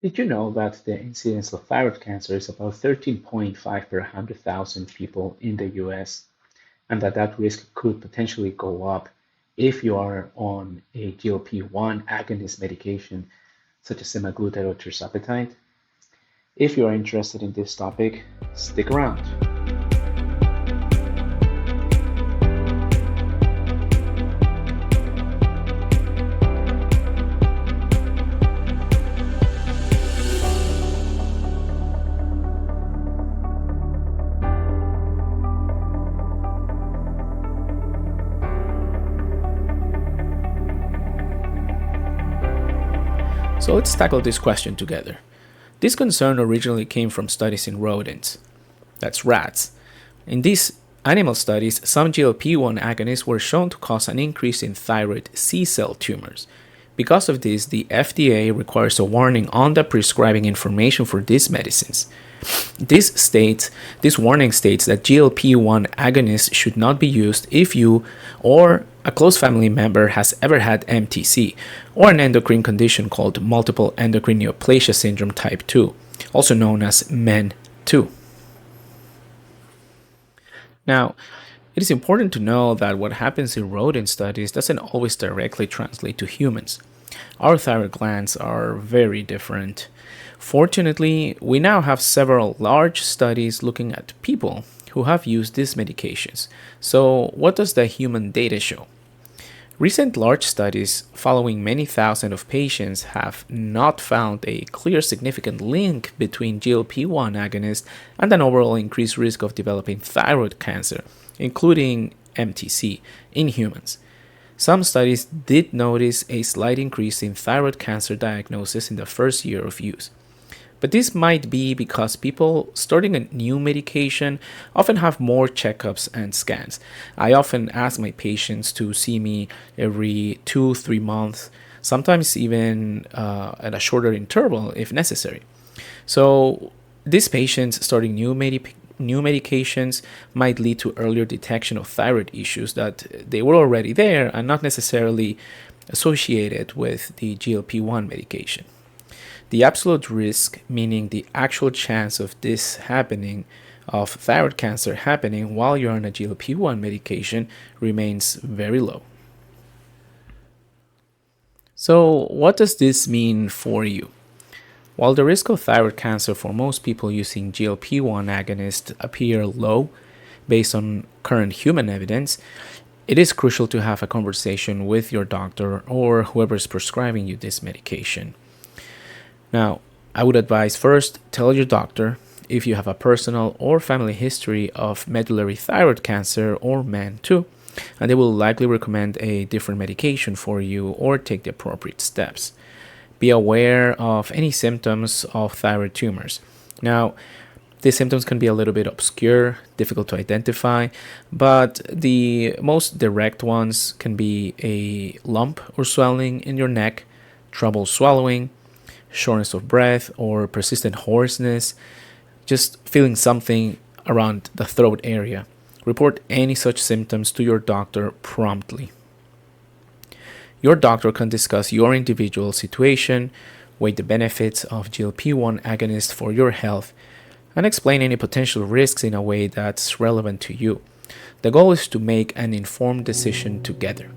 Did you know that the incidence of thyroid cancer is about 13.5 per 100,000 people in the US, and that risk could potentially go up if you are on a GLP-1 agonist medication such as semaglutide or tirzapetide? If you are interested in this topic, stick around. So let's tackle this question together. This concern originally came from studies in rodents, that's rats. In these animal studies, some GLP-1 agonists were shown to cause an increase in thyroid C cell tumors. Because of this, the FDA requires a warning on the prescribing information for these medicines. This warning states that GLP-1 agonists should not be used if you or a close family member has ever had MTC or an endocrine condition called multiple endocrine neoplasia syndrome type 2, also known as MEN2. Now, it is important to know that what happens in rodent studies doesn't always directly translate to humans. Our thyroid glands are very different. Fortunately, we now have several large studies looking at people who have used these medications. So, what does the human data show? Recent large studies following many thousands of patients have not found a clear significant link between GLP-1 agonists and an overall increased risk of developing thyroid cancer, including MTC, in humans. Some studies did notice a slight increase in thyroid cancer diagnosis in the first year of use. But this might be because people starting a new medication often have more checkups and scans. I often ask my patients to see me every 2-3 months, sometimes even at a shorter interval if necessary. So, these patients starting new medications might lead to earlier detection of thyroid issues that they were already there and not necessarily associated with the GLP-1 medication. The absolute risk, meaning the actual chance of this happening, of thyroid cancer happening while you're on a GLP-1 medication, remains very low. So, what does this mean for you? While the risk of thyroid cancer for most people using GLP-1 agonists appear low based on current human evidence, it is crucial to have a conversation with your doctor or whoever is prescribing you this medication. Now, I would advise first tell your doctor if you have a personal or family history of medullary thyroid cancer or MEN2, and they will likely recommend a different medication for you or take the appropriate steps. Be aware of any symptoms of thyroid tumors. Now, these symptoms can be a little bit obscure, difficult to identify, but the most direct ones can be a lump or swelling in your neck, trouble swallowing, shortness of breath, or persistent hoarseness, just feeling something around the throat area. Report any such symptoms to your doctor promptly. Your doctor can discuss your individual situation, weigh the benefits of GLP-1 agonists for your health, and explain any potential risks in a way that's relevant to you. The goal is to make an informed decision together.